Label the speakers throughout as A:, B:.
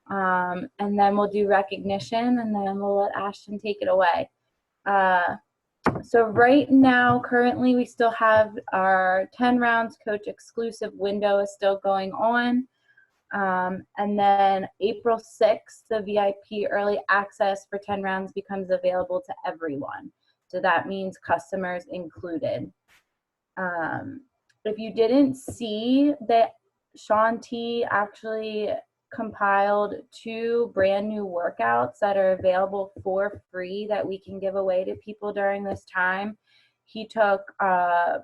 A: And then we'll do recognition, and then we'll let Ashton take it away. So right now, currently, we still have our 10 rounds coach exclusive window is still going on. And then April 6th, the VIP early access for 10 rounds becomes available to everyone. So that means customers included. If you didn't see that, Shaun T actually compiled 2 brand new workouts that are available for free that we can give away to people during this time. He took a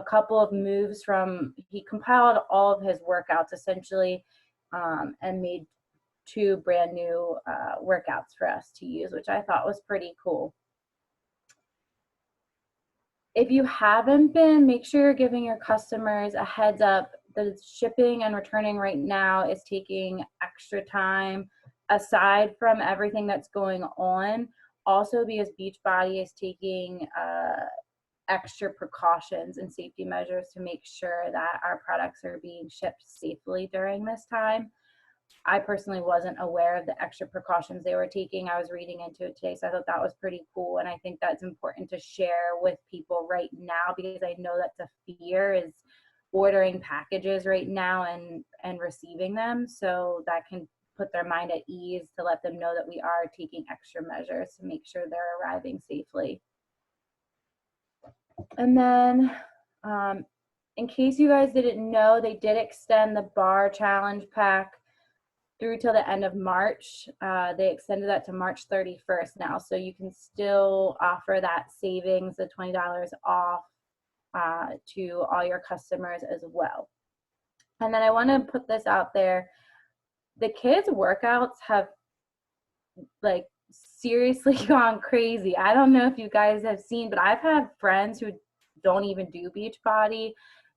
A: couple of moves he compiled all of his workouts essentially, and made 2 brand new workouts for us to use, which I thought was pretty cool. If you haven't been, make sure you're giving your customers a heads up. The shipping and returning right now is taking extra time, aside from everything that's going on, also because Beachbody is taking extra precautions and safety measures to make sure that our products are being shipped safely during this time. I personally wasn't aware of the extra precautions they were taking. I was reading into it today, so I thought that was pretty cool. And I think that's important to share with people right now, because I know that's a fear, is ordering packages right now and receiving them. So that can put their mind at ease, to let them know that we are taking extra measures to make sure they're arriving safely. And then in case you guys didn't know, they did extend the bar challenge pack through till the end of March. They extended that to March 31st now, so you can still offer that savings, the $20 off, to all your customers as well. And then I want to put this out there. The kids' workouts have like seriously gone crazy. I don't know if you guys have seen, but I've had friends who don't even do Beachbody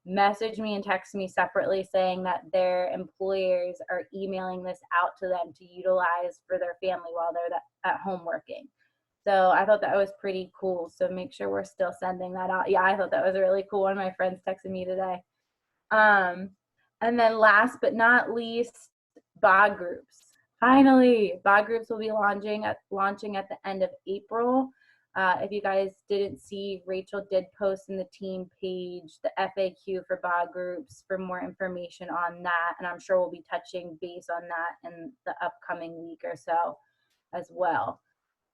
A: message me and text me separately saying that their employers are emailing this out to them to utilize for their family while they're at home working. So I thought that was pretty cool. So make sure we're still sending that out. Yeah, I thought that was really cool. One of my friends texted me today. And then last but not least, BOD groups. Finally, BOD groups will be launching at the end of April. If you guys didn't see, Rachel did post in the team page the FAQ for BOD groups for more information on that. And I'm sure we'll be touching base on that in the upcoming week or so as well.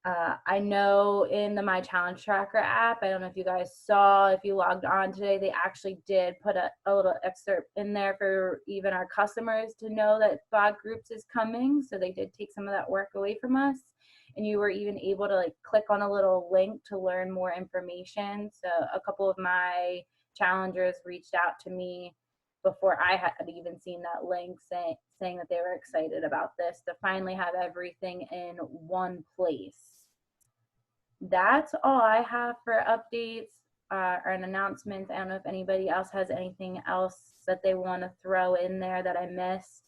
A: I know in the My Challenge Tracker app, I don't know if you guys saw, if you logged on today, they actually did put a little excerpt in there for even our customers to know that BOD groups is coming. So they did take some of that work away from us. And you were even able to like click on a little link to learn more information. So a couple of my challengers reached out to me before I had even seen that link, saying that they were excited about this, to finally have everything in one place. That's all I have for updates and announcements. I don't know if anybody else has anything else that they want to throw in there that I missed.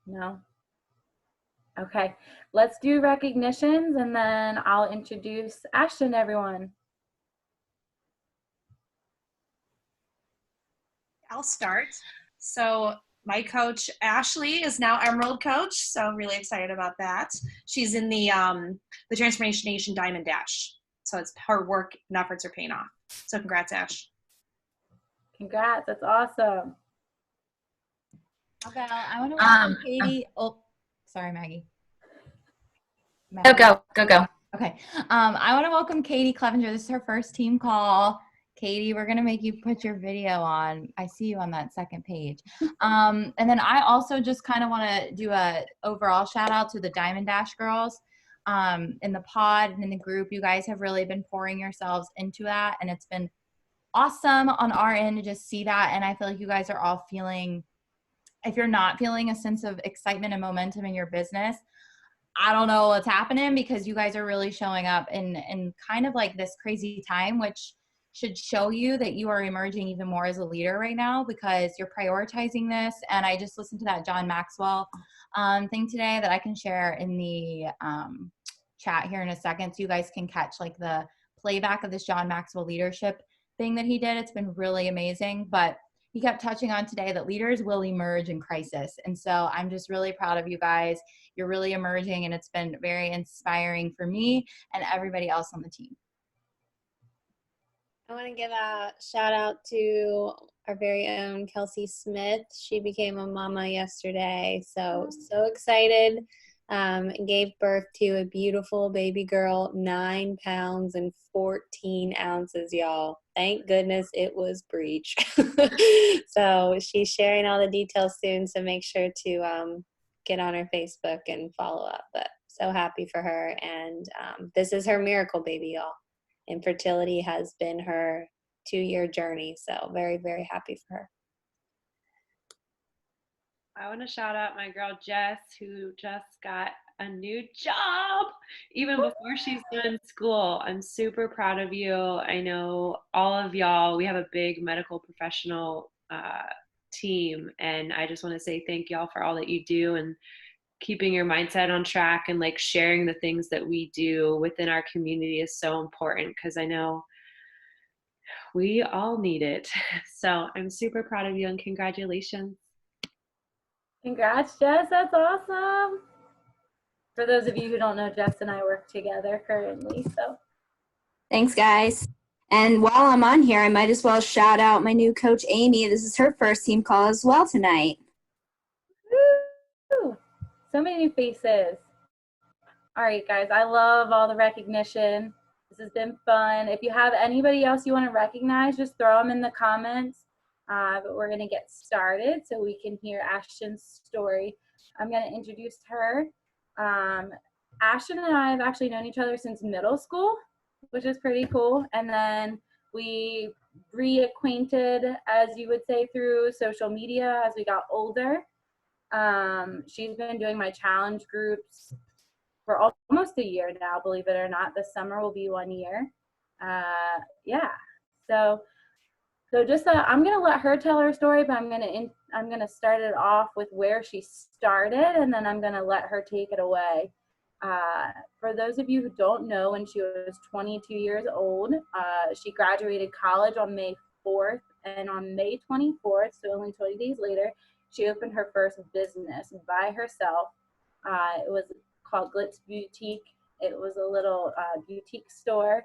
A: No? Okay, let's do recognitions, and then I'll introduce Ashton, everyone.
B: I'll start. So my coach, Ashley, is now Emerald Coach, so I'm really excited about that. She's in the Transformation Nation Diamond Dash. So it's her work and efforts are paying off. So congrats, Ash.
A: Congrats, that's awesome.
C: Okay, I want to welcome Katie. Oh, sorry, Maggie.
D: Oh, go.
C: Okay. I want to welcome Katie Clevenger. This is her first team call. Katie, we're going to make you put your video on. I see you on that second page. And then I also just kind of want to do a overall shout out to the Diamond Dash girls in the pod and in the group. You guys have really been pouring yourselves into that, and it's been awesome on our end to just see that. And I feel like you guys are all feeling, if you're not feeling a sense of excitement and momentum in your business, I don't know what's happening, because you guys are really showing up in kind of like this crazy time, which should show you that you are emerging even more as a leader right now, because you're prioritizing this. And I just listened to that John Maxwell thing today that I can share in the chat here in a second, so you guys can catch like the playback of this John Maxwell leadership thing that he did. It's been really amazing. But he kept touching on today that leaders will emerge in crisis. And so I'm just really proud of you guys. You're really emerging, and it's been very inspiring for me and everybody else on the team.
E: I want to give a shout out to our very own Kelsey Smith. She became a mama yesterday, so excited. Gave birth to a beautiful baby girl, 9 pounds and 14 ounces, y'all. Thank goodness it was breech. So she's sharing all the details soon, so make sure to get on her Facebook and follow up. But so happy for her, and this is her miracle baby, y'all. Infertility has been her 2-year journey, so very, very happy for her.
F: I want to shout out my girl Jess, who just got a new job even before she's done school. I'm super proud of you. I know all of y'all, we have a big medical professional team, and I just want to say thank y'all for all that you do and keeping your mindset on track, and like sharing the things that we do within our community is so important, because I know we all need it. So I'm super proud of you, and congratulations.
A: Congrats, Jess. That's awesome. For those of you who don't know, Jess and I work together currently. So
D: Thanks, guys. And while I'm on here, I might as well shout out my new coach, Amy. This is her first team call as well tonight.
A: woo! So many new faces. All right, guys. I love all the recognition. This has been fun. If you have anybody else you want to recognize, just throw them in the comments. But we're going to get started so we can hear Ashton's story. I'm going to introduce her. Ashton and I have actually known each other since middle school, which is pretty cool. And then we reacquainted, as you would say, through social media as we got older. She's been doing my challenge groups for almost a year now, believe it or not. This summer will be 1 year. Yeah. So just I'm gonna let her tell her story, but I'm gonna start it off with where she started, and then I'm gonna let her take it away. For those of you who don't know, when she was 22 years old, she graduated college on May 4th, and on May 24th, so only 20 days later, she opened her first business by herself. It was called Glitz Boutique. It was a little boutique store,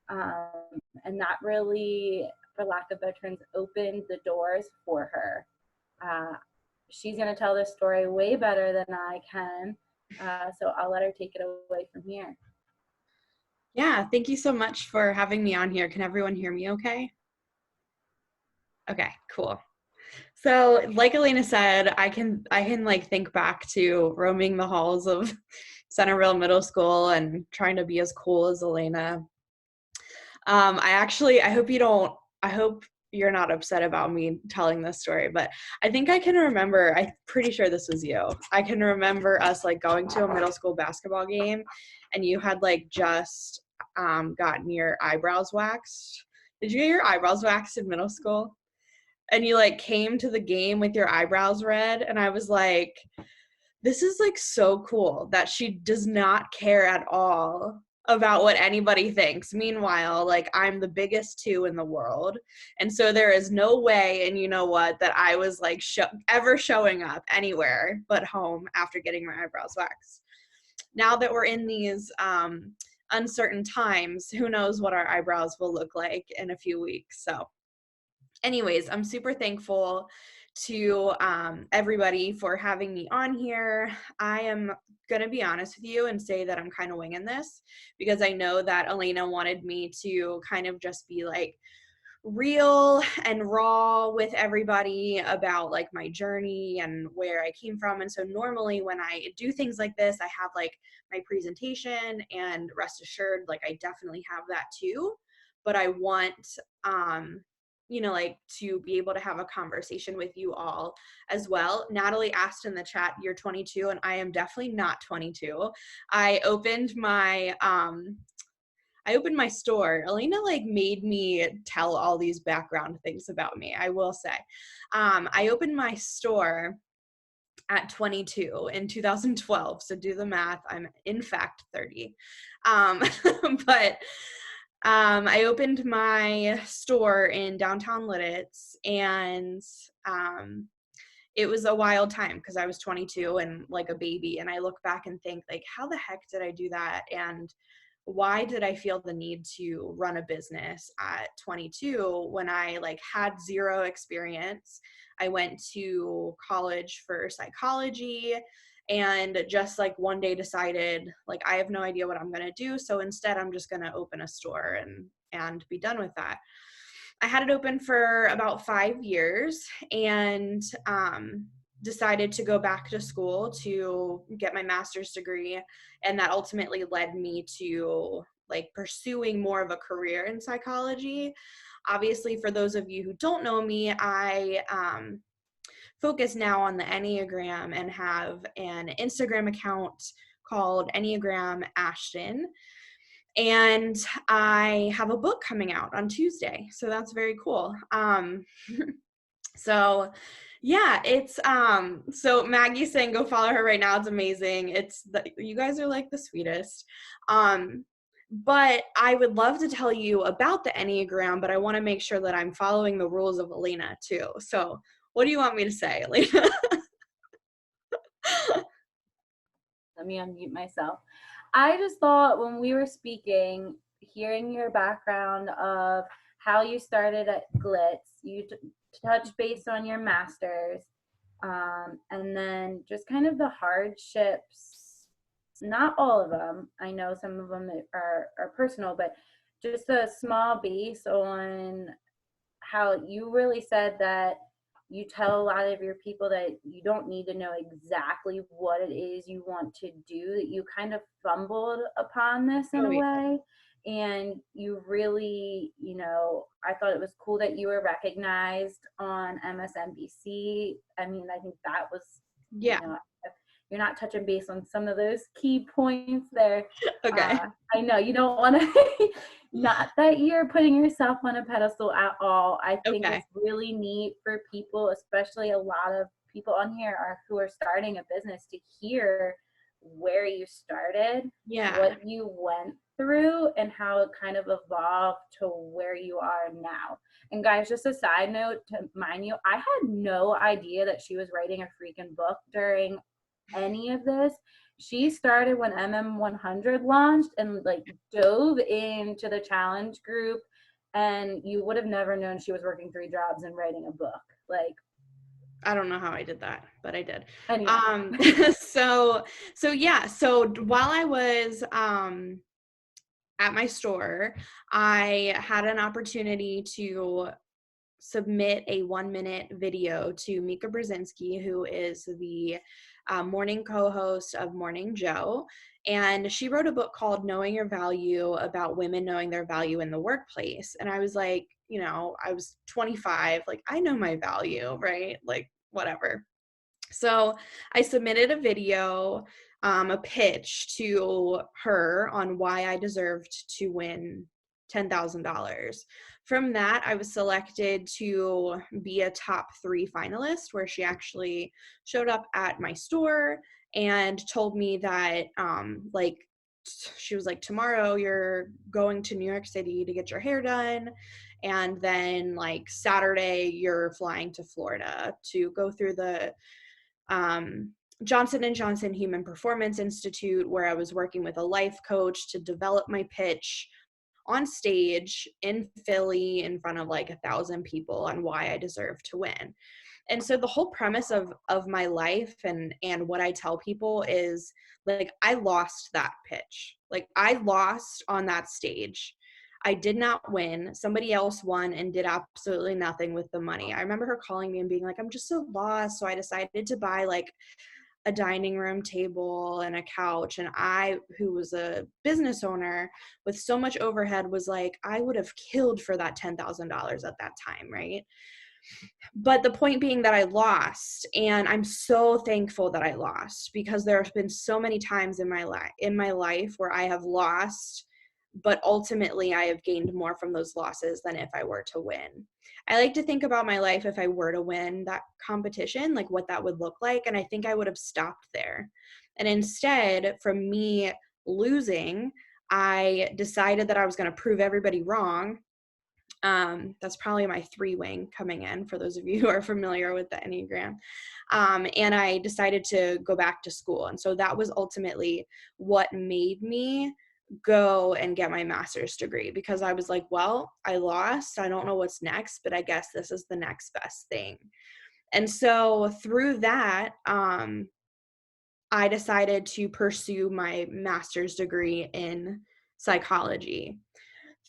A: and that really, for lack of better terms, opened the doors for her. She's going to tell this story way better than I can, so I'll let her take it away from here.
G: Yeah, thank you so much for having me on here. Can everyone hear me okay? Okay, cool. So like Elena said, I can like think back to roaming the halls of Centerville Middle School and trying to be as cool as Elena. I hope you're not upset about me telling this story, but I think I can remember, I'm pretty sure this was you. I can remember us like going to a middle school basketball game, and you had like just gotten your eyebrows waxed. Did you get your eyebrows waxed in middle school? And you like came to the game with your eyebrows red, and I was like, this is like so cool that she does not care at all about what anybody thinks. Meanwhile, like, I'm the biggest 2 in the world, and so there is no way, and you know what, that I was like ever showing up anywhere but home after getting my eyebrows waxed. Now that we're in these uncertain times, who knows what our eyebrows will look like in a few weeks. So anyways, I'm super thankful to everybody for having me on here. I am going to be honest with you and say that I'm kind of winging this, because I know that Elena wanted me to kind of just be like real and raw with everybody about like my journey and where I came from. And so normally when I do things like this, I have like my presentation, and rest assured, like I definitely have that too. But I want, like to be able to have a conversation with you all as well. Natalie asked in the chat, you're 22, and I am definitely not 22. I opened my store. Elena like made me tell all these background things about me, I will say. I opened my store at 22 in 2012. So do the math. I'm in fact 30. But I opened my store in downtown Lidditz, and it was a wild time because I was 22 and like a baby, and I look back and think like, how the heck did I do that? And why did I feel the need to run a business at 22 when I like had zero experience? I went to college for psychology and just like one day decided like I have no idea what I'm going to do, so instead I'm just going to open a store and be done with that. I had it open for about 5 years and decided to go back to school to get my master's degree, and that ultimately led me to like pursuing more of a career in psychology. Obviously, for those of you who don't know me, I focus now on the Enneagram and have an Instagram account called Enneagram Ashton. And I have a book coming out on Tuesday, so that's very cool. So yeah, it's so Maggie's saying go follow her right now. It's amazing. You guys are like the sweetest. But I would love to tell you about the Enneagram, but I want to make sure that I'm following the rules of Elena too. So what do you want me to say, Elena?
A: Let me unmute myself. I just thought when we were speaking, hearing your background of how you started at Glitz, you touched base on your master's, and then just kind of the hardships, not all of them. I know some of them are personal, but just a small base on how you really said that you tell a lot of your people that you don't need to know exactly what it is you want to do, that you kind of fumbled upon this in a way. And you really, I thought it was cool that you were recognized on MSNBC. I mean, I think that was, you're not touching base on some of those key points there.
G: Okay.
A: I know you don't want to, not that you're putting yourself on a pedestal at all. I think it's really neat for people, especially a lot of people on here who are starting a business, to hear where you started, what you went through, and how it kind of evolved to where you are now. And guys, just a side note to mind you, I had no idea that she was writing a freaking book during any of this. She started when MM100 launched and like dove into the challenge group, and you would have never known she was working 3 jobs and writing a book. Like,
G: I don't know how I did that, but I did.
A: Anyway.
G: So while I was at my store, I had an opportunity to submit a 1-minute video to Mika Brzezinski, who is the morning co-host of Morning Joe. And she wrote a book called Knowing Your Value, about women knowing their value in the workplace. And I was like, I was 25, like I know my value, right? Like whatever. So I submitted a video, a pitch to her on why I deserved to win $10,000. From that, I was selected to be a top 3 finalist, where she actually showed up at my store and told me that, she was like, tomorrow you're going to New York City to get your hair done. And then like Saturday, you're flying to Florida to go through the Johnson & Johnson Human Performance Institute, where I was working with a life coach to develop my pitch on stage in Philly in front of like 1,000 people on why I deserve to win. And so the whole premise of my life and what I tell people is like, I lost that pitch. Like I lost on that stage. I did not win. Somebody else won and did absolutely nothing with the money. I remember her calling me and being like, I'm just so lost. So I decided to buy like a dining room table and a couch. And I, who was a business owner with so much overhead, was like, I would have killed for that $10,000 at that time, right? But the point being that I lost, and I'm so thankful that I lost, because there have been so many times in my life where I have lost, but ultimately I have gained more from those losses than if I were to win. I like to think about my life if I were to win that competition, like what that would look like. And I think I would have stopped there. And instead, from me losing, I decided that I was going to prove everybody wrong. That's probably my 3 wing coming in for those of you who are familiar with the Enneagram. And I decided to go back to school. And so that was ultimately what made me go and get my master's degree, because I was like, well, I lost. I don't know what's next, but I guess this is the next best thing. And so through that, I decided to pursue my master's degree in psychology.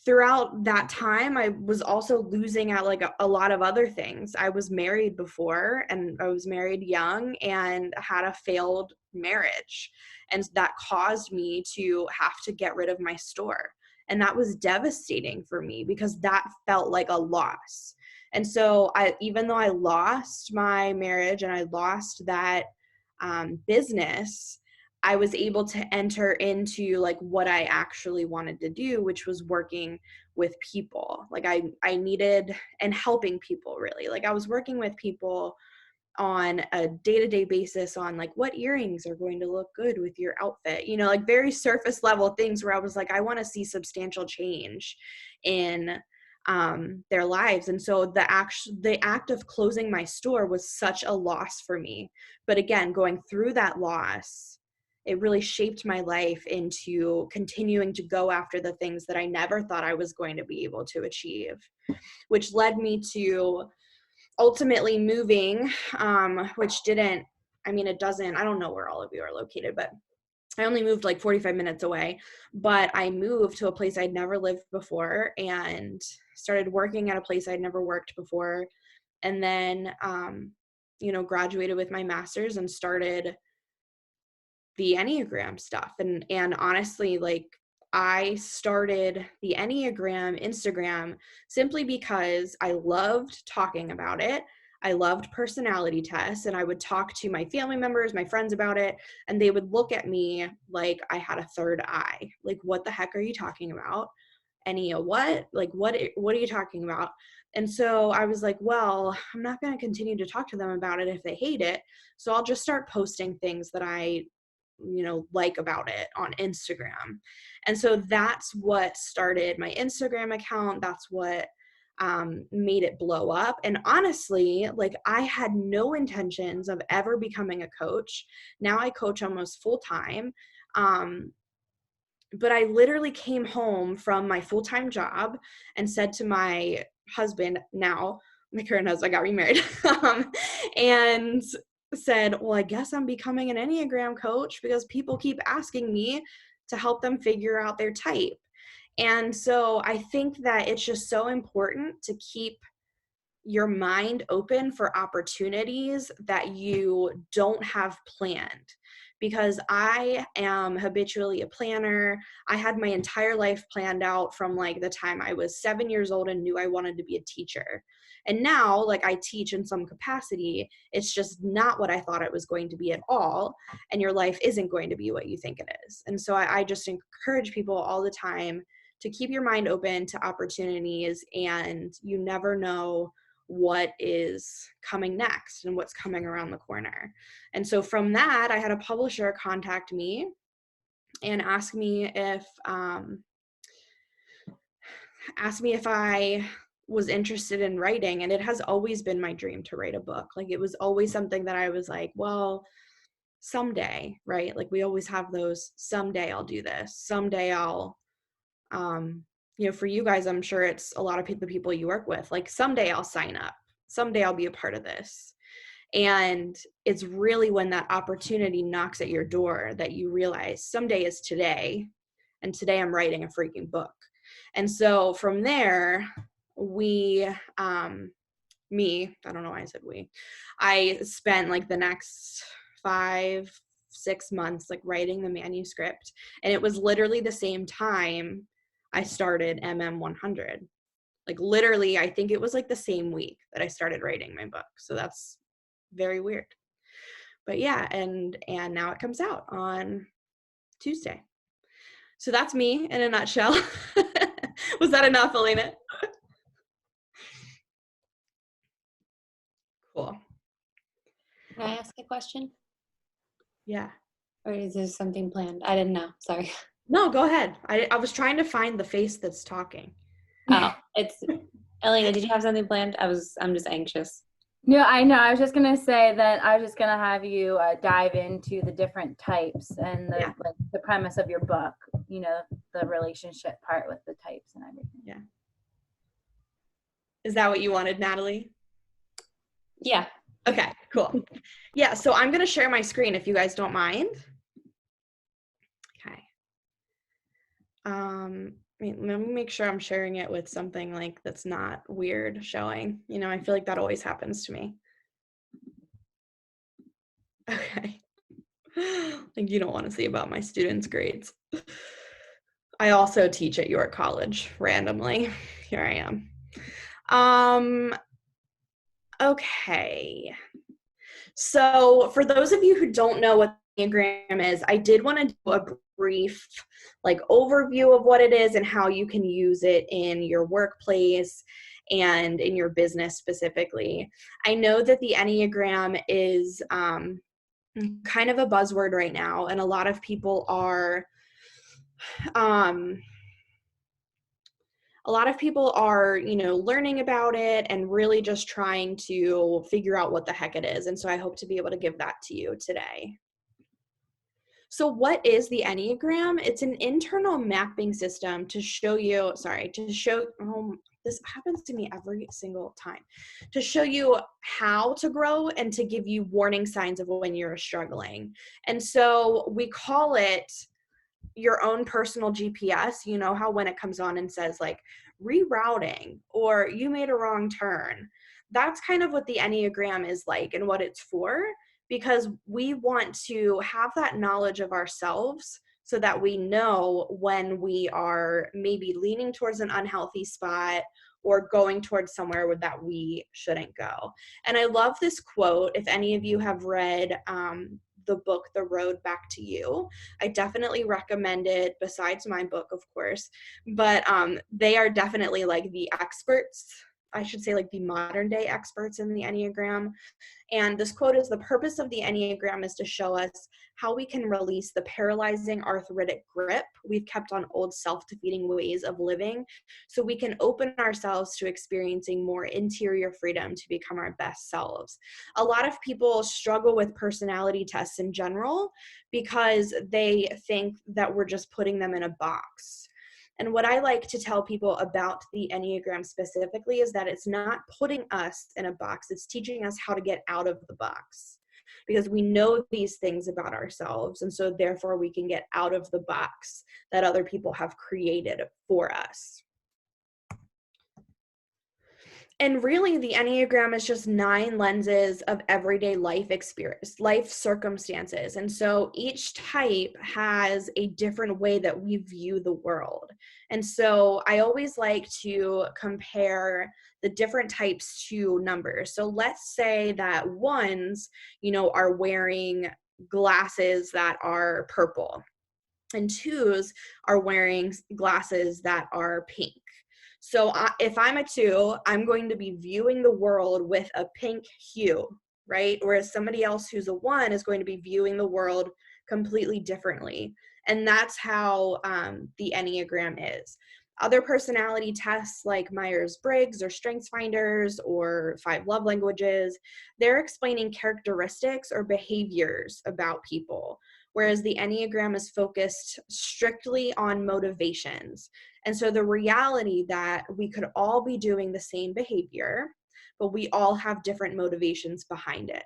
G: Throughout that time, I was also losing out like a lot of other things. I was married before, and I was married young and had a failed marriage. And that caused me to have to get rid of my store. And that was devastating for me because that felt like a loss. And so even though I lost my marriage and I lost that business, I was able to enter into like what I actually wanted to do, which was working with people. Like I needed, and helping people really. Like I was working with people on a day-to-day basis on like what earrings are going to look good with your outfit, you know, like very surface level things where I was like, I want to see substantial change in their lives. And so the act of closing my store was such a loss for me. But again, going through that loss, it really shaped my life into continuing to go after the things that I never thought I was going to be able to achieve, which led me to ultimately moving, which didn't, it doesn't, I don't know where all of you are located, but I only moved like 45 minutes away, but I moved to a place I'd never lived before and started working at a place I'd never worked before. And then, graduated with my master's and started the Enneagram stuff. And honestly, like I started the Enneagram Instagram simply because I loved talking about it. I loved personality tests, and I would talk to my family members, my friends about it, and they would look at me like I had a third eye. Like, what the heck are you talking about? Ennea, what? Like, what are you talking about? And so I was like, well, I'm not going to continue to talk to them about it if they hate it. So I'll just start posting things that I like about it on Instagram. And so that's what started my Instagram account. That's what made it blow up. And honestly, like I had no intentions of ever becoming a coach. Now I coach almost full time. But I literally came home from my full-time job and said to my husband, now my current husband, I got remarried, and said, well, I guess I'm becoming an Enneagram coach because people keep asking me to help them figure out their type. And so I think that it's just so important to keep your mind open for opportunities that you don't have planned. Because I am habitually a planner. I had my entire life planned out from like the time I was 7 years old and knew I wanted to be a teacher. And now, like I teach in some capacity, it's just not what I thought it was going to be at all. And your life isn't going to be what you think it is. And so I just encourage people all the time to keep your mind open to opportunities, and you never know what is coming next and what's coming around the corner. And so from that, I had a publisher contact me and ask me if I was interested in writing. And it has always been my dream to write a book. Like it was always something that I was like, well, someday, right? Like we always have those, someday I'll do this, someday I'll for you guys, I'm sure it's a lot of the people you work with, like someday I'll sign up, someday I'll be a part of this. And it's really when that opportunity knocks at your door that you realize someday is today, and today I'm writing a freaking book. And so from there, I don't know why I said we, I spent like the next 5-6 months like writing the manuscript. And it was literally the same time I started MM100. Like literally, I think it was like the same week that I started writing my book. So that's very weird. But yeah, and now it comes out on Tuesday. So that's me in a nutshell. Was that enough, Elena? Cool.
E: Can I ask a question?
G: Yeah.
E: Or is there something planned? I didn't know. Sorry.
G: No, go ahead. I was trying to find the face that's talking.
E: Oh, it's Elena. Did you have something planned? I'm just anxious.
A: No, I know. I was just gonna say that I was just gonna have you dive into the different types and the
G: Yeah.
A: like the premise of your book. You know, the relationship part with the types and everything.
G: Yeah. Is that what you wanted, Natalie?
E: Yeah.
G: Okay, cool. Yeah, so I'm gonna share my screen if you guys don't mind. Okay. Let me make sure I'm sharing it with something like that's not weird showing. You know, I feel like that always happens to me. Okay. Like you don't want to see about my students' grades. I also teach at York College randomly. Here I am. Okay. So for those of you who don't know what the Enneagram is, I did want to do a brief like overview of what it is and how you can use it in your workplace and in your business specifically. I know that the Enneagram is kind of a buzzword right now, and a lot of people are learning about it and really just trying to figure out what the heck it is. And so I hope to be able to give that to you today. So what is the Enneagram? It's an internal mapping system to show you, this happens to me every single time, to show you how to grow and to give you warning signs of when you're struggling. And so we call it your own personal GPS. You know how when it comes on and says like rerouting or you made a wrong turn, that's kind of what the Enneagram is like and what it's for, because we want to have that knowledge of ourselves so that we know when we are maybe leaning towards an unhealthy spot or going towards somewhere that we shouldn't go. And I love this quote. If any of you have read the book, The Road Back to You, I definitely recommend it, besides my book, of course. But they are definitely like the experts, I should say like the modern day experts in the Enneagram. And this quote is, "The purpose of the Enneagram is to show us how we can release the paralyzing arthritic grip we've kept on old self-defeating ways of living so we can open ourselves to experiencing more interior freedom to become our best selves." A lot of people struggle with personality tests in general because they think that we're just putting them in a box. And what I like to tell people about the Enneagram specifically is that it's not putting us in a box, it's teaching us how to get out of the box. Because we know these things about ourselves, and so therefore we can get out of the box that other people have created for us. And really, the Enneagram is just 9 lenses of everyday life experience, life circumstances. And so each type has a different way that we view the world. And so I always like to compare the different types to numbers. So let's say that ones, are wearing glasses that are purple, and twos are wearing glasses that are pink. So if I'm a 2, I'm going to be viewing the world with a pink hue, right? Whereas somebody else who's a 1 is going to be viewing the world completely differently. And that's how the Enneagram is. Other personality tests like Myers-Briggs or StrengthsFinders or 5 love languages, they're explaining characteristics or behaviors about people, whereas the Enneagram is focused strictly on motivations. And so the reality that we could all be doing the same behavior, but we all have different motivations behind it.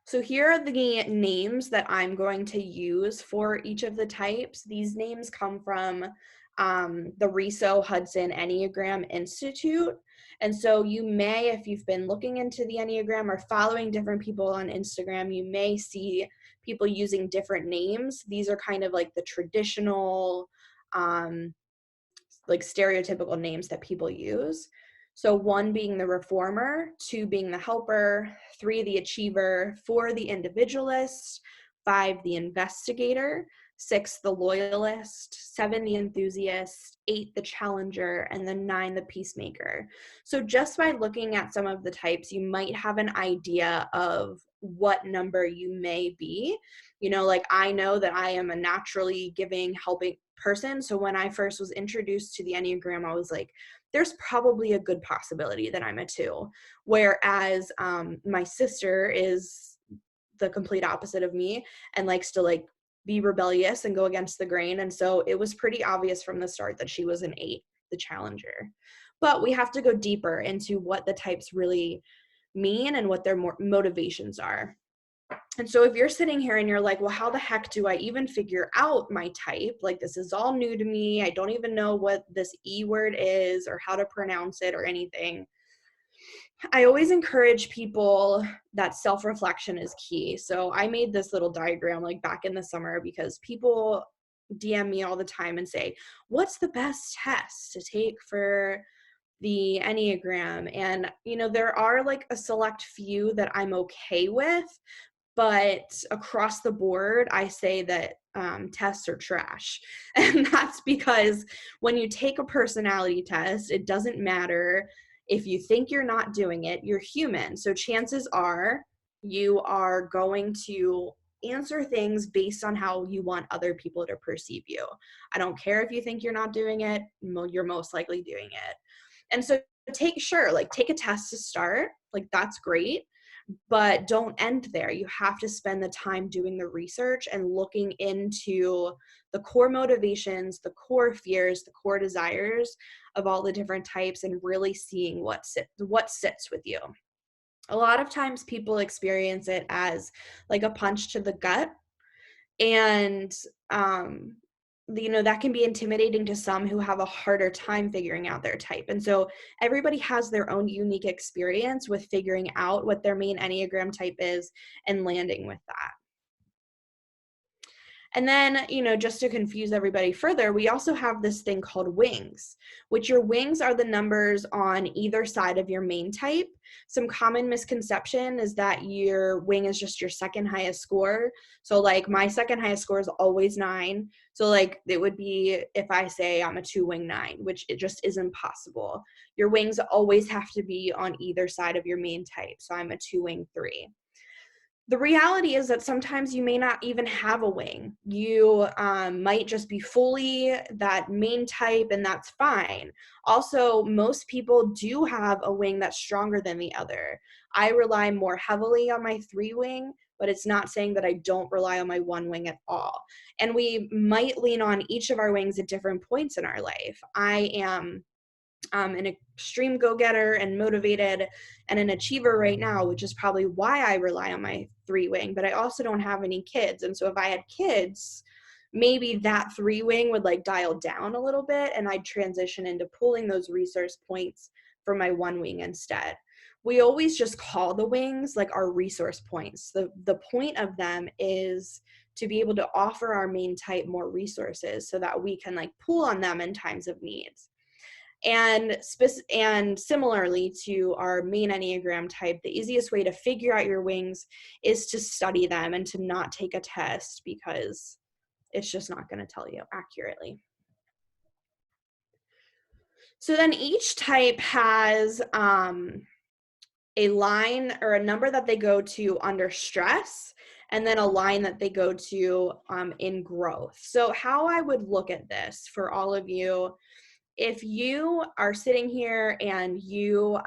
G: So here are the names that I'm going to use for each of the types. These names come from the Riso Hudson Enneagram Institute. And so you may, if you've been looking into the Enneagram or following different people on Instagram, you may see people using different names. These are kind of like the traditional, like stereotypical names that people use. So 1 being the reformer, 2 being the helper, 3 the achiever, 4 the individualist, 5 the investigator, 6 the loyalist, 7 the enthusiast, 8 the challenger, and then 9 the peacemaker. So just by looking at some of the types, you might have an idea of what number you may be. You know, like I know that I am a naturally giving, helping person. So when I first was introduced to the Enneagram, I was like, there's probably a good possibility that I'm a 2. Whereas my sister is the complete opposite of me and likes to like be rebellious and go against the grain. And so it was pretty obvious from the start that she was an 8, the challenger. But we have to go deeper into what the types really mean and what their motivations are. And so if you're sitting here and you're like, well, how the heck do I even figure out my type? Like, this is all new to me. I don't even know what this E word is or how to pronounce it or anything. I always encourage people that self-reflection is key. So I made this little diagram like back in the summer because people DM me all the time and say, what's the best test to take for the Enneagram? And, you know, there are like a select few that I'm okay with, but across the board, I say that tests are trash. And that's because when you take a personality test, it doesn't matter if you think you're not doing it, you're human. So chances are you are going to answer things based on how you want other people to perceive you. I don't care if you think you're not doing it, you're most likely doing it. And so take a test to start, like that's great, but don't end there. You have to spend the time doing the research and looking into the core motivations, the core fears, the core desires of all the different types and really seeing what sits with you. A lot of times people experience it as like a punch to the gut, and you know, that can be intimidating to some who have a harder time figuring out their type. And so everybody has their own unique experience with figuring out what their main Enneagram type is and landing with that. And then, you know, just to confuse everybody further, we also have this thing called wings, which your wings are the numbers on either side of your main type. Some common misconception is that your wing is just your second highest score. So like my second highest score is always 9. So like it would be if I say I'm a 2 wing 9, which it just isn't possible. Your wings always have to be on either side of your main type. So I'm a 2 wing 3. The reality is that sometimes you may not even have a wing. You might just be fully that main type, and that's fine. Also, most people do have a wing that's stronger than the other. I rely more heavily on my 3 wing, but it's not saying that I don't rely on my 1 wing at all. And we might lean on each of our wings at different points in our life. I am an extreme go-getter and motivated and an achiever right now, which is probably why I rely on my 3 wing, but I also don't have any kids. And so if I had kids, maybe that 3 wing would like dial down a little bit and I'd transition into pulling those resource points from my 1 wing instead. We always just call the wings like our resource points. The point of them is to be able to offer our main type more resources so that we can like pull on them in times of needs. And similarly to our main Enneagram type, the easiest way to figure out your wings is to study them and to not take a test because it's just not going to tell you accurately. So then each type has a line or a number that they go to under stress, and then a line that they go to in growth. So how I would look at this for all of you, if you are sitting here and you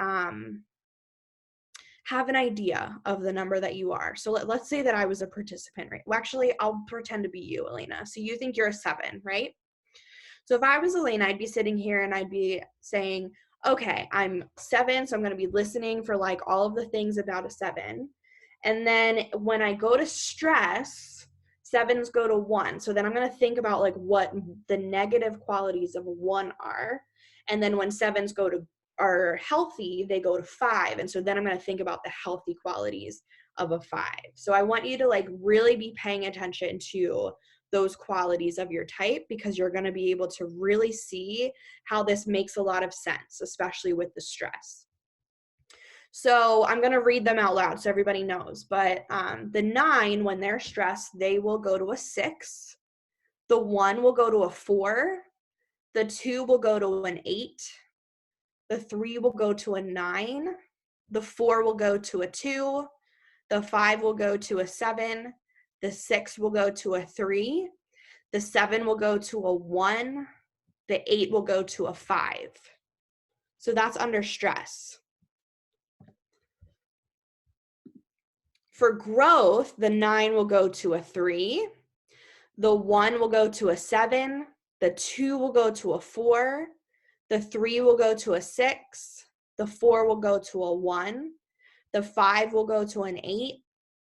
G: have an idea of the number that you are. So let's say that I was a participant, right? Well, actually, I'll pretend to be you, Elena. So you think you're a 7, right? So if I was Elena, I'd be sitting here and I'd be saying, okay, I'm 7, so I'm going to be listening for like all of the things about a 7. And then when I go to stress, 7s go to 1. So then I'm going to think about like what the negative qualities of a 1 are. And then when 7s are healthy, they go to 5. And so then I'm going to think about the healthy qualities of a 5. So I want you to like really be paying attention to those qualities of your type because you're going to be able to really see how this makes a lot of sense, especially with the stress. So I'm going to read them out loud so everybody knows. But the 9, when they're stressed, they will go to a 6. The 1 will go to a 4. The 2 will go to an 8. The 3 will go to a 9. The 4 will go to a 2. The 5 will go to a 7. The 6 will go to a 3. The 7 will go to a 1. The 8 will go to a 5. So that's under stress. For growth, the 9 will go to a 3. The 1 will go to a 7. The 2 will go to a 4. The 3 will go to a 6. The 4 will go to a 1. The 5 will go to an 8.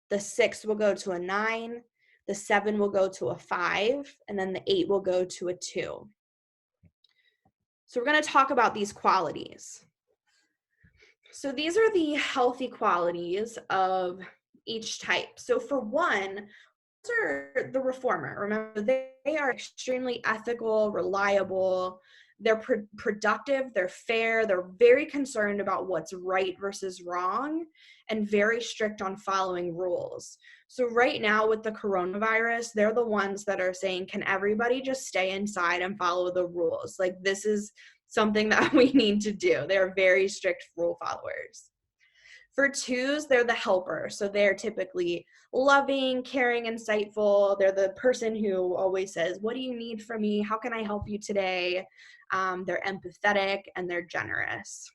G: The 6 will go to a 9. The 7 will go to a 5. And then the 8 will go to a 2. So we're going to talk about these qualities. So these are the healthy qualities of each type. So for 1, these are the reformer. Remember, they are extremely ethical, reliable. They're productive, they're fair, they're very concerned about what's right versus wrong, and very strict on following rules. So right now with the coronavirus, they're the ones that are saying, can everybody just stay inside and follow the rules? Like, this is something that we need to do. They're very strict rule followers. For 2s, they're the helper. So they're typically loving, caring, insightful. They're the person who always says, what do you need from me? How can I help you today? They're empathetic and they're generous.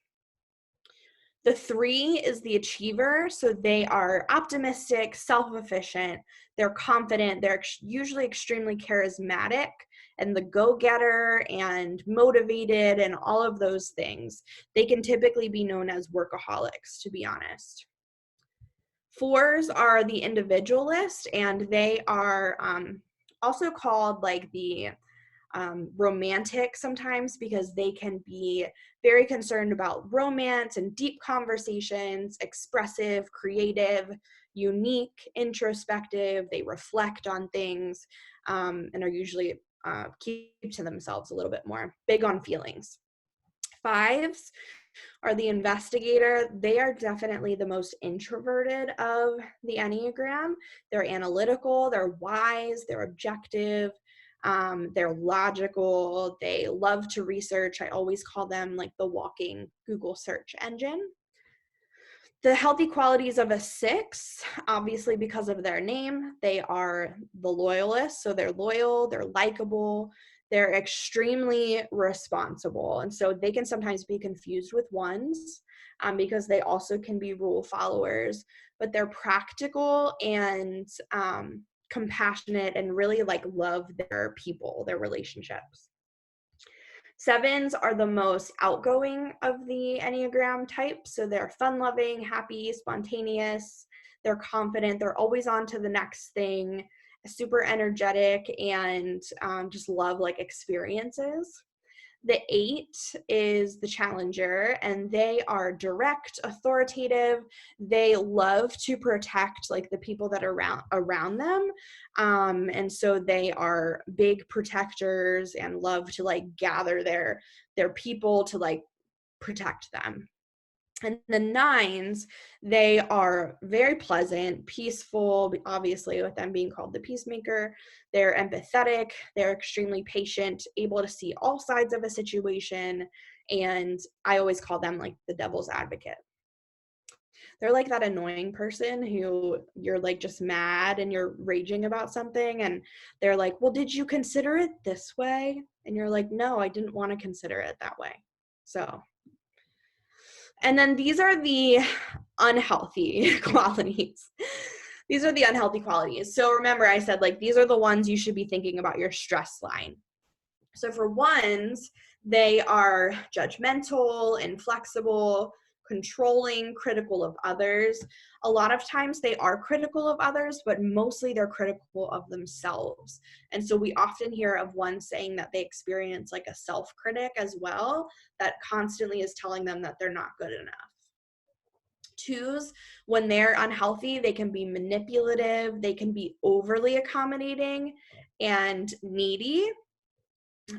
G: The 3 is the achiever. So they are optimistic, self-efficient. They're confident. They're usually extremely charismatic and the go-getter and motivated and all of those things. They can typically be known as workaholics, to be honest. 4s are the individualist, and they are also called like the romantic sometimes, because they can be very concerned about romance and deep conversations, expressive, creative, unique, introspective. They reflect on things and are usually keep to themselves a little bit more, big on feelings. 5s are the investigator. They are definitely the most introverted of the Enneagram. They're analytical, they're wise, they're objective, they're logical, they love to research. I always call them like the walking Google search engine. The healthy qualities of a 6, obviously because of their name, they are the loyalists. So they're loyal, they're likable, they're extremely responsible. And so they can sometimes be confused with 1s because they also can be rule followers, but they're practical and compassionate and really like love their people, their relationships. 7s are the most outgoing of the Enneagram type. So they're fun-loving, happy, spontaneous, they're confident, they're always on to the next thing, super energetic, and just love like experiences. The 8 is the challenger, and they are direct, authoritative. They love to protect like the people that are around them. And so they are big protectors and love to like gather their people to like protect them. And the 9s, they are very pleasant, peaceful, obviously with them being called the peacemaker. They're empathetic, they're extremely patient, able to see all sides of a situation, and I always call them like the devil's advocate. They're like that annoying person who you're like just mad and you're raging about something, and they're like, well, did you consider it this way? And you're like, no, I didn't want to consider it that way. So. And then these are the unhealthy qualities. These are the unhealthy qualities. So remember, I said like these are the ones you should be thinking about your stress line. So for 1s, they are judgmental, inflexible, controlling, critical of others. A lot of times they are critical of others, but mostly they're critical of themselves. And so we often hear of 1s saying that they experience like a self-critic as well, that constantly is telling them that they're not good enough. 2s, when they're unhealthy, they can be manipulative, they can be overly accommodating and needy.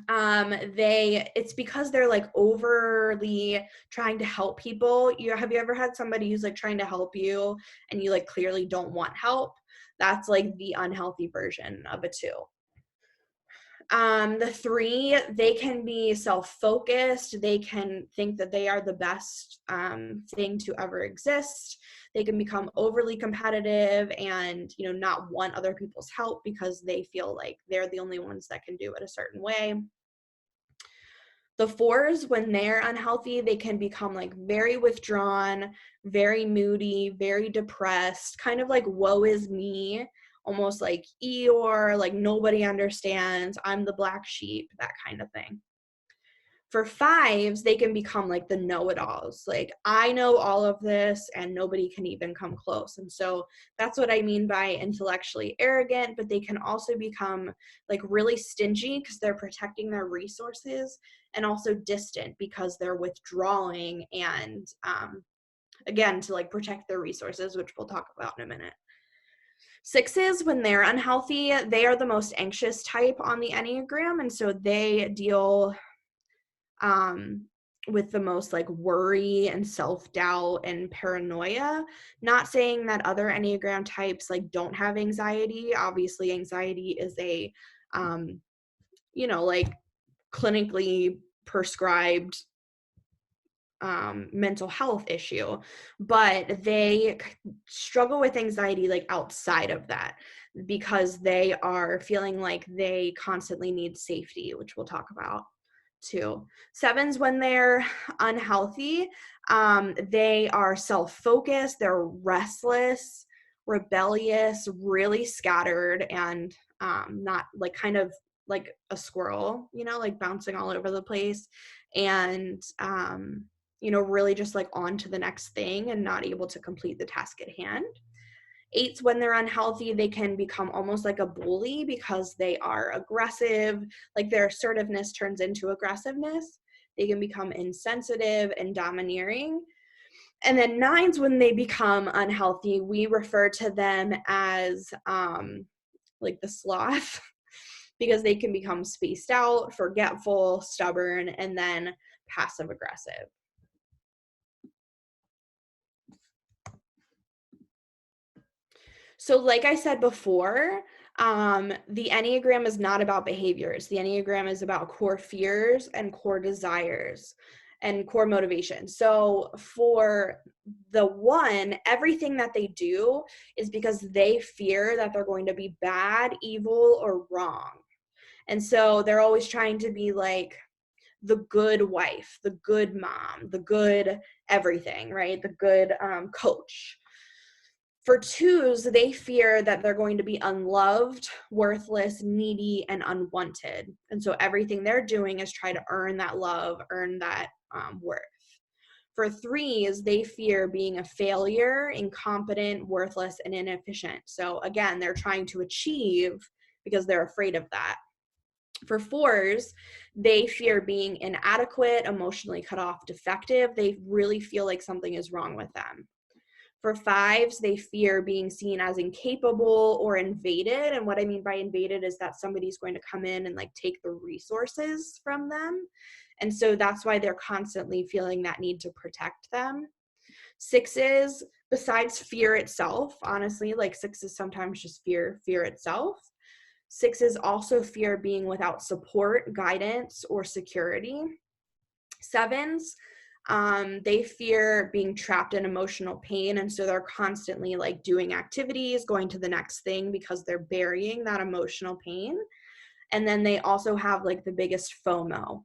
G: It's because they're like overly trying to help people. Have you ever had somebody who's like trying to help you and you like clearly don't want help? That's like the unhealthy version of a 2. The 3, they can be self-focused. They can think that they are the best thing to ever exist. They can become overly competitive and, not want other people's help because they feel like they're the only ones that can do it a certain way. The 4s, when they're unhealthy, they can become like very withdrawn, very moody, very depressed, kind of like woe is me, almost like Eeyore, like nobody understands, I'm the black sheep, that kind of thing. For 5s, they can become like the know-it-alls. Like, I know all of this and nobody can even come close. And so that's what I mean by intellectually arrogant, but they can also become like really stingy because they're protecting their resources, and also distant because they're withdrawing and, again, to like protect their resources, which we'll talk about in a minute. 6s, when they're unhealthy, they are the most anxious type on the Enneagram. And so they deal with the most like worry and self-doubt and paranoia. Not saying that other Enneagram types like don't have anxiety. Obviously, anxiety is a, like clinically prescribed mental health issue, but they struggle with anxiety like outside of that because they are feeling like they constantly need safety, which we'll talk about too. 7s, when they're unhealthy, they are self-focused, they're restless, rebellious, really scattered, and not like kind of like a squirrel, like bouncing all over the place, and really just like on to the next thing and not able to complete the task at hand. 8s, when they're unhealthy, they can become almost like a bully because they are aggressive, like their assertiveness turns into aggressiveness. They can become insensitive and domineering. And then 9s, when they become unhealthy, we refer to them as like the sloth because they can become spaced out, forgetful, stubborn, and then passive aggressive. So like I said before, the Enneagram is not about behaviors. The Enneagram is about core fears and core desires and core motivation. So for the 1, everything that they do is because they fear that they're going to be bad, evil, or wrong. And so they're always trying to be like the good wife, the good mom, the good everything, right? The good coach. For 2s, they fear that they're going to be unloved, worthless, needy, and unwanted. And so everything they're doing is try to earn that love, earn that worth. For 3s, they fear being a failure, incompetent, worthless, and inefficient. So again, they're trying to achieve because they're afraid of that. For 4s, they fear being inadequate, emotionally cut off, defective. They really feel like something is wrong with them. For 5s, they fear being seen as incapable or invaded. And what I mean by invaded is that somebody's going to come in and like take the resources from them. And so that's why they're constantly feeling that need to protect them. 6s, besides fear itself, honestly, like 6s sometimes just fear itself. 6s also fear being without support, guidance, or security. 7s, they fear being trapped in emotional pain, and so they're constantly like doing activities, going to the next thing because they're burying that emotional pain. And then they also have like the biggest FOMO.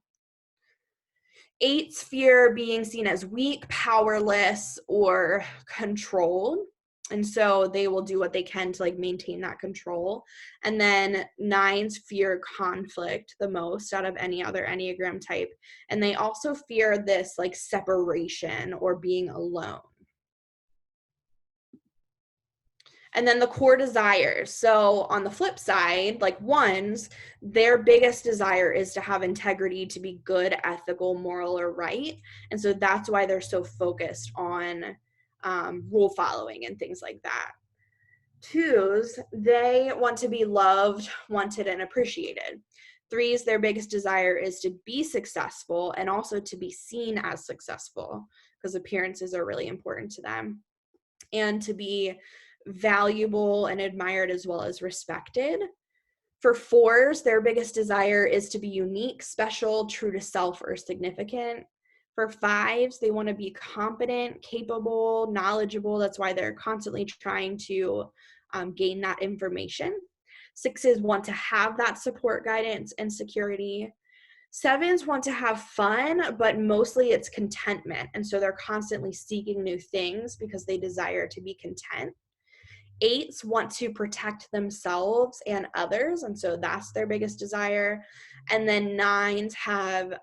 G: 8s fear being seen as weak, powerless, or controlled. And so they will do what they can to like maintain that control. And then 9s fear conflict the most out of any other Enneagram type. And they also fear this like separation or being alone. And then the core desires. So on the flip side, like 1s, their biggest desire is to have integrity, to be good, ethical, moral, or right. And so that's why they're so focused on rule following and things like that. 2s, they want to be loved, wanted, and appreciated. 3s, their biggest desire is to be successful and also to be seen as successful because appearances are really important to them, and to be valuable and admired as well as respected. For fours, their biggest desire is to be unique, special, true to self, or significant. For fives, they want to be competent, capable, knowledgeable. That's why they're constantly trying to gain that information. Sixes want to have that support, guidance, and security. Sevens want to have fun, but mostly it's contentment. And so they're constantly seeking new things because they desire to be content. Eights want to protect themselves and others, and so that's their biggest desire. And then nines have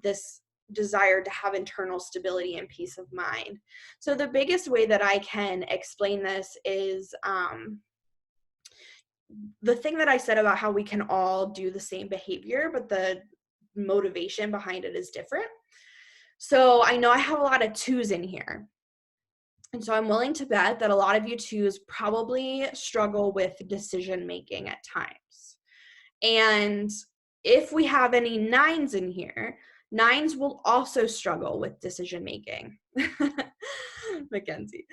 G: this desire to have internal stability and peace of mind. So the biggest way that I can explain this is the thing that I said about how we can all do the same behavior, but the motivation behind it is different. So I know I have a lot of twos in here. And so I'm willing to bet that a lot of you twos probably struggle with decision making at times. And if we have any nines in here, nines will also struggle with decision making. Mackenzie.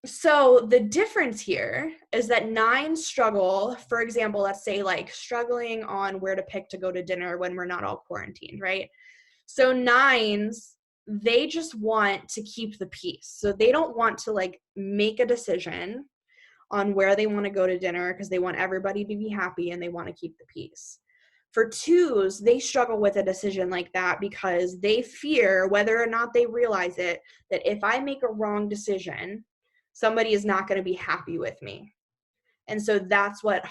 G: So the difference here is that nines struggle, for example, let's say like struggling on where to pick to go to dinner when we're not all quarantined, right? So nines, they just want to keep the peace. So they don't want to like make a decision on where they want to go to dinner because they want everybody to be happy and they want to keep the peace. For twos, they struggle with a decision like that because they fear, whether or not they realize it, that if I make a wrong decision, somebody is not going to be happy with me. And so that's what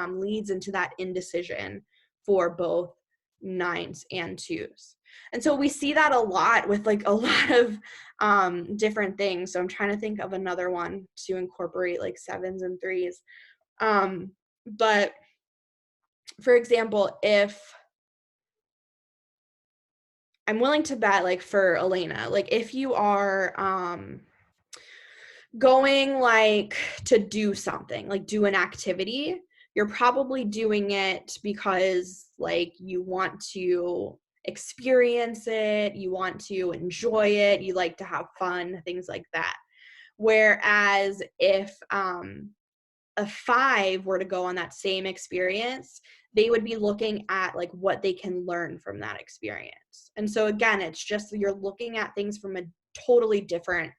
G: leads into that indecision for both nines and twos. And so we see that a lot with like a lot of different things. So I'm trying to think of another one to incorporate like sevens and threes. But for example, if I'm willing to bet, like for Elena, like if you are going like to do something, like do an activity, you're probably doing it because like you want to experience it, you want to enjoy it, you like to have fun, things like that. Whereas if a five were to go on that same experience, they would be looking at like what they can learn from that experience. And so again, it's just you're looking at things from a totally different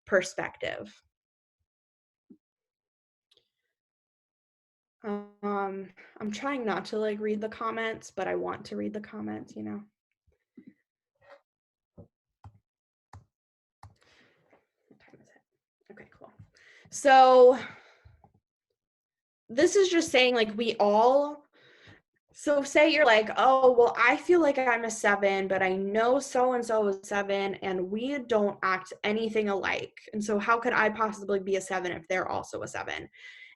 G: perspective. I'm trying not to like read the comments, but I want to read the comments, you know. What time is it? Okay, cool. So this is just saying like so say you're like, oh, well, I feel like I'm a 7, but I know so-and-so is 7 and we don't act anything alike. And so how could I possibly be a 7 if they're also a 7?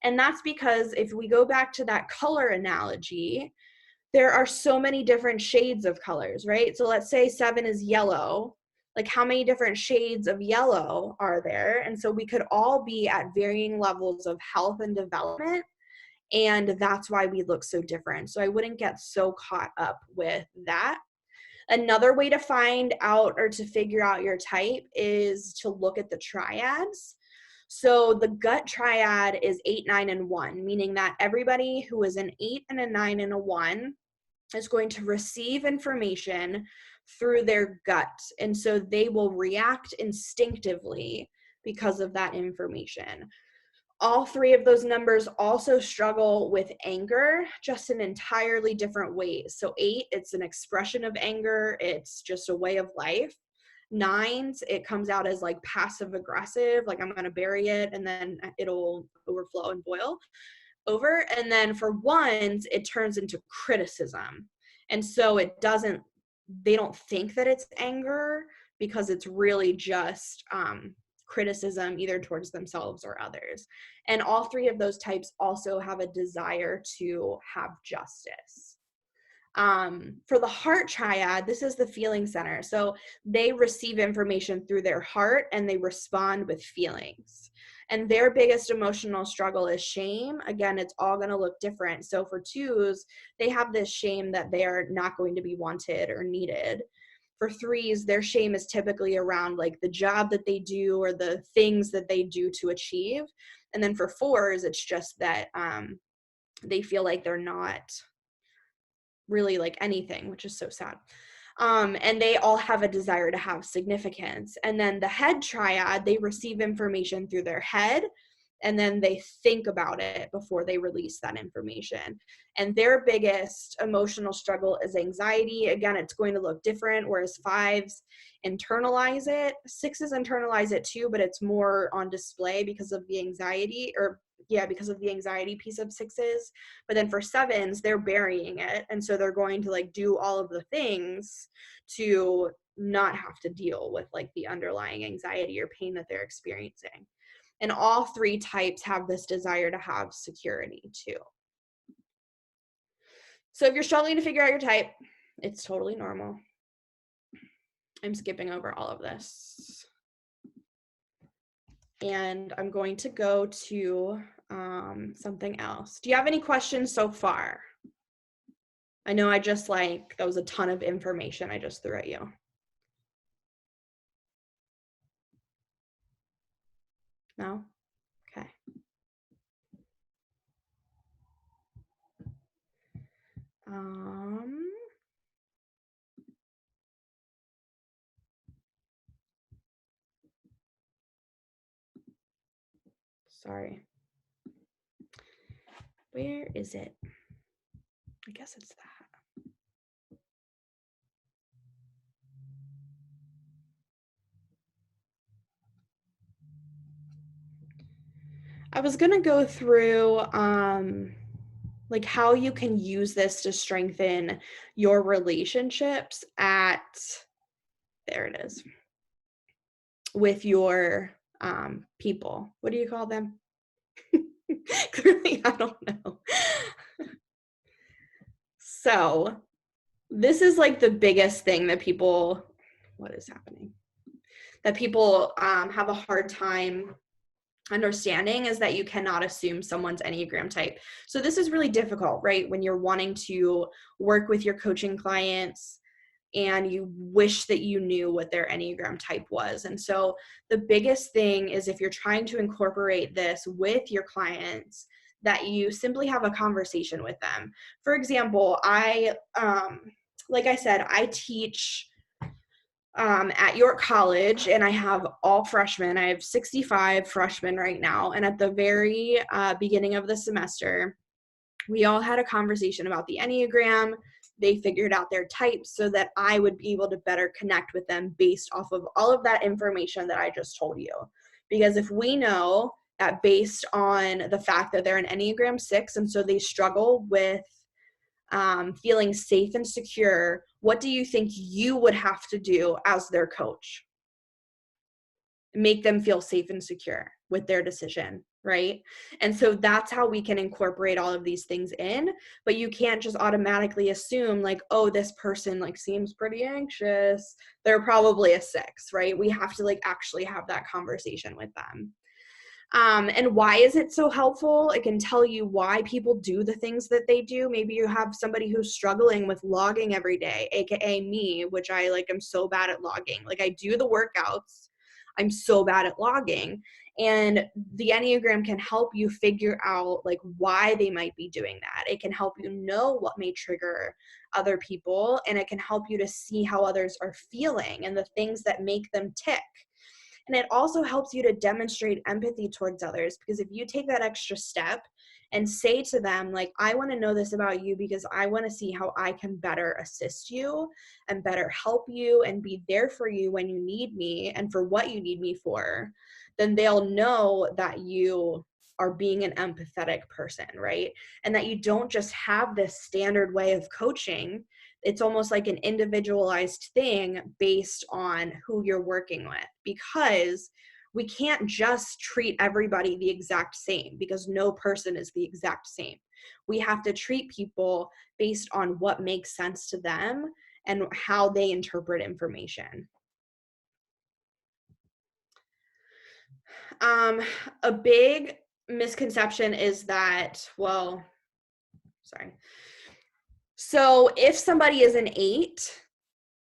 G: And that's because if we go back to that color analogy, there are so many different shades of colors, right? So let's say 7 is yellow. Like how many different shades of yellow are there? And so we could all be at varying levels of health and development. And that's why we look so different. So I wouldn't get so caught up with that. Another way to find out or to figure out your type is to look at the triads. So the gut triad is 8, 9, and 1, meaning that everybody who is an 8 and a 9 and a 1 is going to receive information through their gut. And so they will react instinctively because of that information. All 3 of those numbers also struggle with anger, just in entirely different ways. So 8, it's an expression of anger. It's just a way of life. 9s, it comes out as like passive aggressive, like I'm going to bury it and then it'll overflow and boil over. And then for 1s, it turns into criticism. And so they don't think that it's anger because it's really just criticism either towards themselves or others. And all 3 of those types also have a desire to have justice. For the heart triad, this is the feeling center. So they receive information through their heart and they respond with feelings. And their biggest emotional struggle is shame. Again, it's all going to look different. So for 2s, they have this shame that they're not going to be wanted or needed. For 3s, their shame is typically around like the job that they do or the things that they do to achieve. And then for 4s, it's just that they feel like they're not really like anything, which is so sad. And they all have a desire to have significance. And then the head triad, they receive information through their head, and then they think about it before they release that information. And their biggest emotional struggle is anxiety. Again, it's going to look different, whereas 5s internalize it. 6s internalize it too, but it's more on display because of the anxiety, because of the anxiety piece of 6s. But then for 7s, they're burying it. And so they're going to like do all of the things to not have to deal with like the underlying anxiety or pain that they're experiencing. And all 3 types have this desire to have security too. So if you're struggling to figure out your type, it's totally normal. I'm skipping over all of this. And I'm going to go to something else. Do you have any questions so far? I know that was a ton of information I just threw at you. No? Okay. Sorry. Where is it? I guess it's that. I was going to go through like how you can use this to strengthen your relationships there it is, with your people. What do you call them? Clearly, I don't know. So this is like the biggest thing that people, what is happening? That people have a hard time understanding, is that you cannot assume someone's Enneagram type. So this is really difficult, right? When you're wanting to work with your coaching clients and you wish that you knew what their Enneagram type was. And so the biggest thing is, if you're trying to incorporate this with your clients, that you simply have a conversation with them. For example, like I said, I teach at York College, and I have all freshmen. I have 65 freshmen right now. And at the very beginning of the semester, we all had a conversation about the Enneagram. They figured out their types so that I would be able to better connect with them based off of all of that information that I just told you. Because if we know that based on the fact that they're an Enneagram 6, and so they struggle with feeling safe and secure, what do you think you would have to do as their coach? Make them feel safe and secure with their decision, right? And so that's how we can incorporate all of these things in, but you can't just automatically assume like, oh, this person like seems pretty anxious, they're probably a 6, right? We have to like actually have that conversation with them. And why is it so helpful? It can tell you why people do the things that they do. Maybe you have somebody who's struggling with logging every day, aka me, which I like am so bad at logging. Like I do the workouts, I'm so bad at logging. And the Enneagram can help you figure out like why they might be doing that. It can help you know what may trigger other people, and it can help you to see how others are feeling and the things that make them tick. And it also helps you to demonstrate empathy towards others, because if you take that extra step and say to them, like, I want to know this about you because I want to see how I can better assist you and better help you and be there for you when you need me and for what you need me for, then they'll know that you are being an empathetic person, right? And that you don't just have this standard way of coaching. It's almost like an individualized thing based on who you're working with, because we can't just treat everybody the exact same, because no person is the exact same. We have to treat people based on what makes sense to them and how they interpret information. A big misconception is that, so if somebody is an 8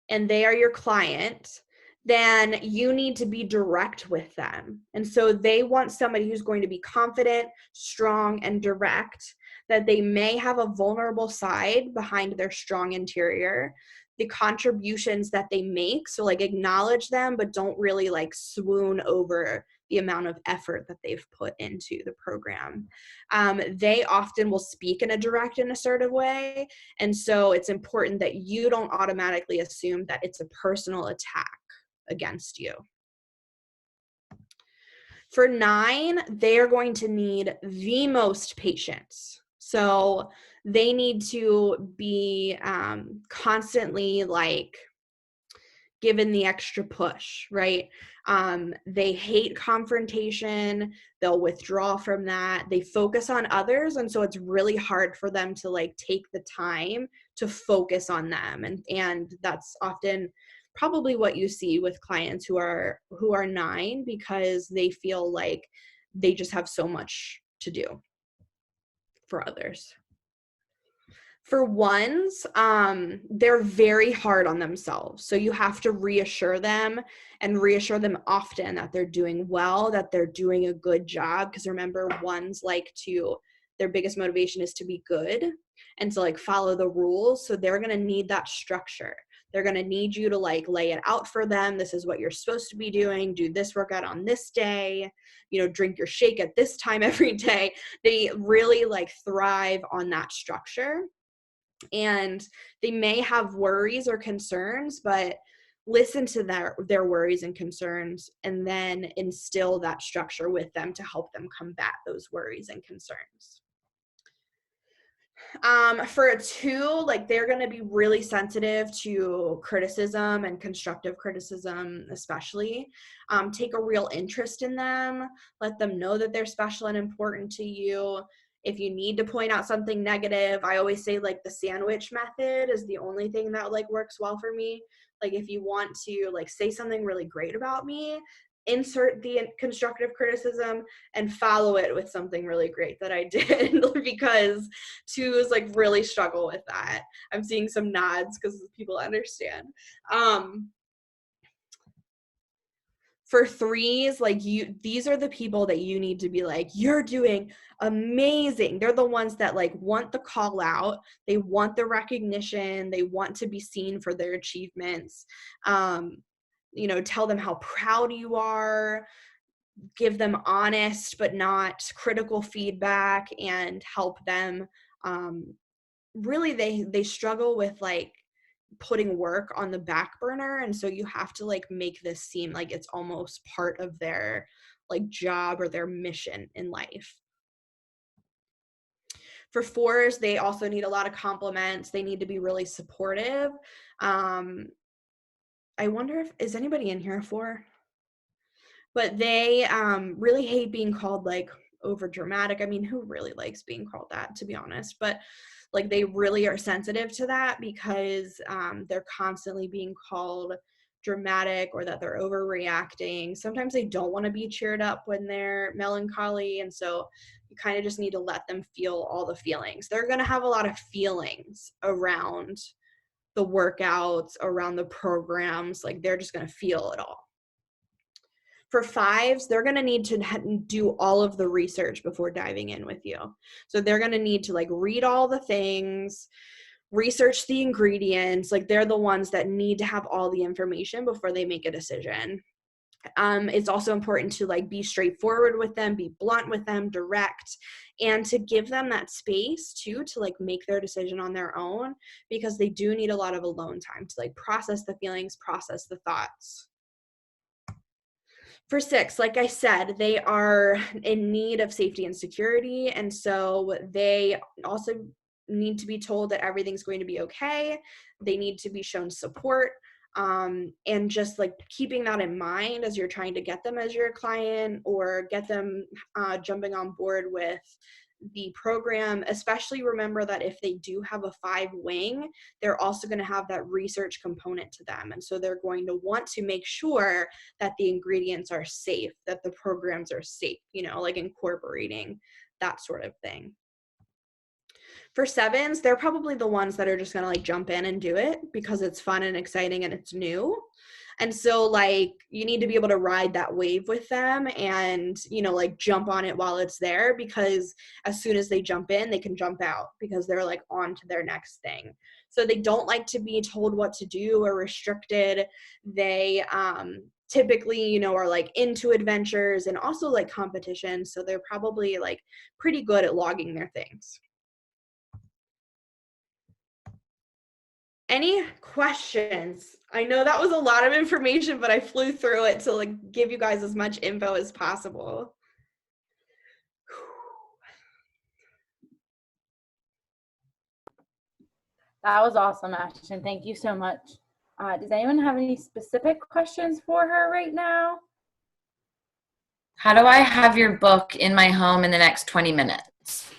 G: and they are your client, then you need to be direct with them. And so they want somebody who's going to be confident, strong, and direct, that they may have a vulnerable side behind their strong interior, the contributions that they make. So like acknowledge them, but don't really like swoon over the amount of effort that they've put into the program. They often will speak in a direct and assertive way. And so it's important that you don't automatically assume that it's a personal attack against you. For 9, they are going to need the most patience. So they need to be constantly like given the extra push, right? They hate confrontation. They'll withdraw from that. They focus on others. And so it's really hard for them to like take the time to focus on them. And that's often probably what you see with clients who are 9, because they feel like they just have so much to do for others. For 1s, they're very hard on themselves. So you have to reassure them and reassure them often that they're doing well, that they're doing a good job. Because remember, 1s their biggest motivation is to be good and to like follow the rules. So they're going to need that structure. They're going to need you to like lay it out for them. This is what you're supposed to be doing. Do this workout on this day, drink your shake at this time every day. They really like thrive on that structure. And they may have worries or concerns, but listen to their worries and concerns, and then instill that structure with them to help them combat those worries and concerns. For a 2, like they're going to be really sensitive to criticism and constructive criticism, especially. Take a real interest in them. Let them know that they're special and important to you. If you need to point out something negative, I always say like the sandwich method is the only thing that like works well for me. Like if you want to like say something really great about me, insert the constructive criticism and follow it with something really great that I did, because 2s like really struggle with that. I'm seeing some nods because people understand. For 3s, like these are the people that you need to be like, you're doing amazing. They're the ones that like want the call out. They want the recognition. They want to be seen for their achievements. Tell them how proud you are. Give them honest but not critical feedback, and help them. Really, they struggle with like putting work on the back burner, and so you have to like make this seem like it's almost part of their like job or their mission in life. For 4s, they also need a lot of compliments. They need to be really supportive. I wonder is anybody in here 4? But they really hate being called like over dramatic. I mean, who really likes being called that, to be honest? But like they really are sensitive to that, because they're constantly being called dramatic or that they're overreacting. Sometimes they don't want to be cheered up when they're melancholy, and so you kind of just need to let them feel all the feelings. They're going to have a lot of feelings around the workouts, around the programs. Like they're just going to feel it all. For 5s, they're going to need to do all of the research before diving in with you. So they're going to need to like read all the things, research the ingredients. Like they're the ones that need to have all the information before they make a decision. It's also important to like be straightforward with them, be blunt with them, direct, and to give them that space too to like make their decision on their own, because they do need a lot of alone time to like process the feelings, process the thoughts. For 6, like I said, they are in need of safety and security, and so they also need to be told that everything's going to be okay. They need to be shown support, and just like keeping that in mind as you're trying to get them as your client or get them jumping on board with the program. Especially remember that if they do have a 5 wing, they're also going to have that research component to them, and so they're going to want to make sure that the ingredients are safe, that the programs are safe, like incorporating that sort of thing. For 7s, they're probably the ones that are just going to like jump in and do it because it's fun and exciting and it's new. And so like you need to be able to ride that wave with them and, you know, like jump on it while it's there, because as soon as they jump in, they can jump out because they're like on to their next thing. So they don't like to be told what to do or restricted. They typically, you know, are like into adventures and also like competition. So they're probably like pretty good at logging their things. Any questions? I know that was a lot of information, but I flew through it to like give you guys as much info as possible.
A: That was awesome, Ashton. Thank you so much. Does anyone have any specific questions for her right now?
H: How do I have your book in my home in the next 20 minutes?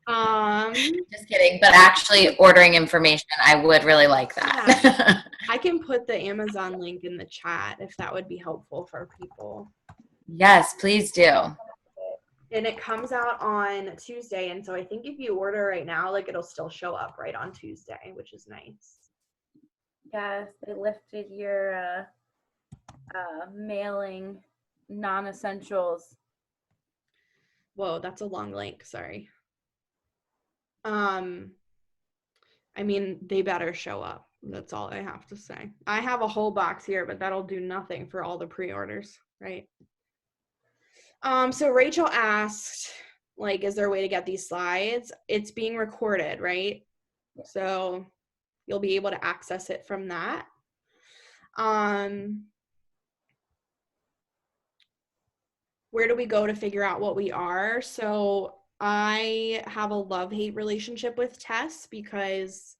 H: Just kidding, but actually ordering information, I would really like that.
G: Yeah. I can put the Amazon link in the chat if that would be helpful for people.
H: Yes, please do.
G: And it comes out on Tuesday, and so I think if you order right now, like it'll still show up right on Tuesday, which is nice.
A: Yes, they lifted your mailing non-essentials.
G: Whoa, that's a long link, sorry. I mean, they better show up. That's all I have to say. I have a whole box here, but that'll do nothing for all the pre-orders, right? So Rachel asked, like, is there a way to get these slides? It's being recorded, right? Yeah. So you'll be able to access it from that. Where do we go to figure out what we are? So I have a love-hate relationship with tests because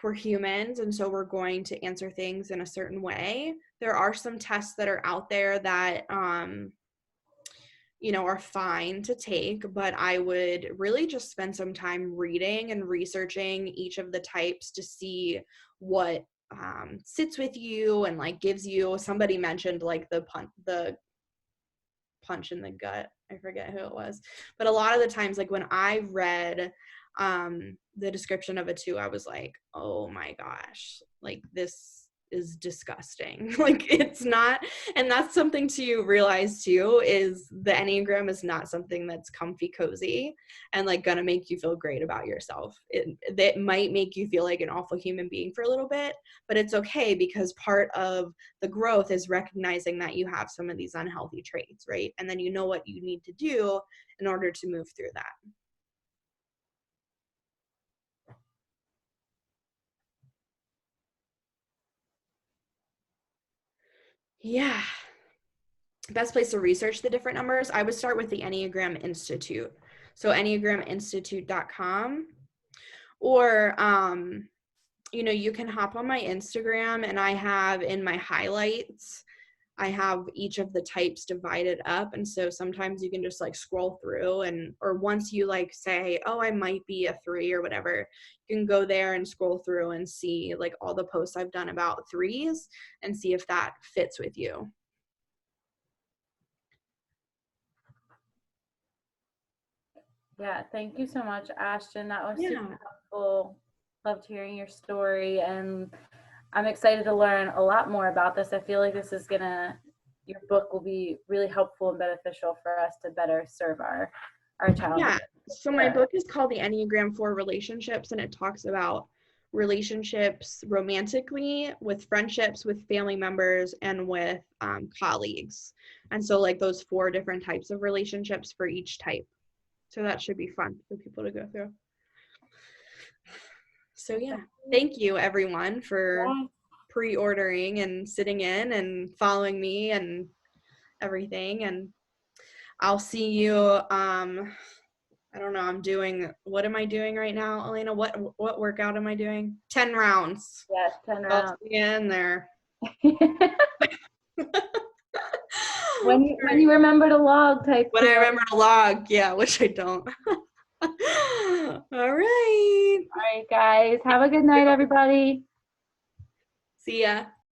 G: we're humans, and so we're going to answer things in a certain way. There are some tests that are out there that you know, are fine to take, but I would really just spend some time reading and researching each of the types to see what sits with you and like gives you. Somebody mentioned like the punch in the gut. I forget who it was, but a lot of the times, like when I read the description of a 2, I was like, oh my gosh, like this is disgusting. Like it's not, and that's something to realize too, is the Enneagram is not something that's comfy cozy and like gonna make you feel great about yourself. It might make you feel like an awful human being for a little bit, but it's okay, because part of the growth is recognizing that you have some of these unhealthy traits, right? And then you know what you need to do in order to move through that. Yeah. Best place to research the different numbers, I would start with the Enneagram Institute. So enneagraminstitute.com, or you know, you can hop on my Instagram, and I have in my highlights, I have each of the types divided up, and so sometimes you can just like scroll through, and or once you like say, oh, I might be a 3 or whatever, you can go there and scroll through and see like all the posts I've done about 3s and see if that fits with you.
A: Yeah, thank you so much, Ashton. That was super helpful. Loved hearing your story, and I'm excited to learn a lot more about this. I feel like this is your book will be really helpful and beneficial for us to better serve our challenges.
G: Yeah, so my book is called The Enneagram for Relationships, and it talks about relationships romantically, with friendships, with family members, and with colleagues. And so like those 4 different types of relationships for each type. So that should be fun for people to go through. So yeah, thank you everyone for pre-ordering and sitting in and following me and everything. And I'll see you, I don't know, what am I doing right now, Elena? What workout am I doing? 10 rounds.
A: Yes, 10 rounds.
G: I'll see you in there.
A: When you remember to log, type.
G: When I remember to log, yeah, which I don't. All right,
A: guys. Have a good night, everybody.
G: See ya.